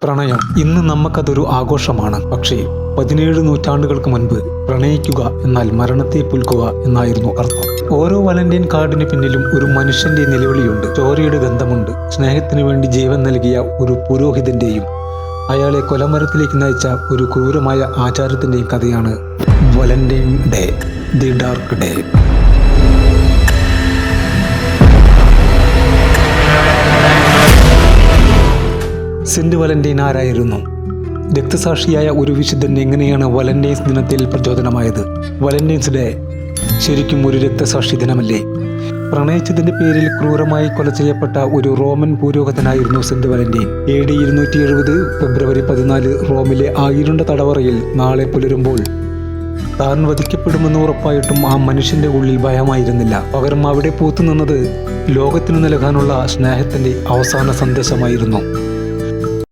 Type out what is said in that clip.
പ്രണയം ഇന്ന് നമുക്കതൊരു ആഘോഷമാണ്. പക്ഷേ 17 നൂറ്റാണ്ടുകൾക്ക് മുൻപ് പ്രണയിക്കുക എന്നാൽ മരണത്തെ പുൽക്കുക എന്നായിരുന്നു അർത്ഥം. ഓരോ വാലന്റൈൻ കാർഡിന് പിന്നിലും ഒരു മനുഷ്യന്റെ നിലവിളിയുണ്ട്. ചോരയുടെ ഗന്ധമുണ്ട്. സ്നേഹത്തിനു വേണ്ടി ജീവൻ നൽകിയ ഒരു പുരോഹിതന്റെയും അയാളെ കൊലമരത്തിലേക്ക് നയിച്ച ഒരു ക്രൂരമായ ആചാരത്തിന്റെയും കഥയാണ് Valentine day, the dark day. Saint Valentine ആരായിരുന്നു? രക്തസാക്ഷിയായ ഒരു വിശുദ്ധൻ എങ്ങനെയാണ് വാലന്റൈൻസ് ദിനത്തിൽ പ്രചോദനമായത്? വാലന്റൈൻസ് ഡേ ശരിക്കും ഒരു രക്തസാക്ഷി ദിനമല്ലേ? പ്രണയിച്ചതിന്റെ പേരിൽ ക്രൂരമായി കൊല ചെയ്യപ്പെട്ട ഒരു റോമൻ പുരോഹിതനായിരുന്നു സെന്റ് വാലന്റൈൻ. AD 270 ഫെബ്രുവരി 14 റോമിലെ ആ ഇരുണ്ട തടവറയിൽ നാളെ പുലരുമ്പോൾ താൻ വധിക്കപ്പെടുമെന്ന് ഉറപ്പായിട്ടും ആ മനുഷ്യന്റെ ഉള്ളിൽ ഭയമായിരുന്നില്ല. പകരം അവിടെ പൂത്തുനിന്നത് ലോകത്തിനു നൽകാനുള്ള സ്നേഹത്തിന്റെ അവസാന സന്ദേശമായിരുന്നു.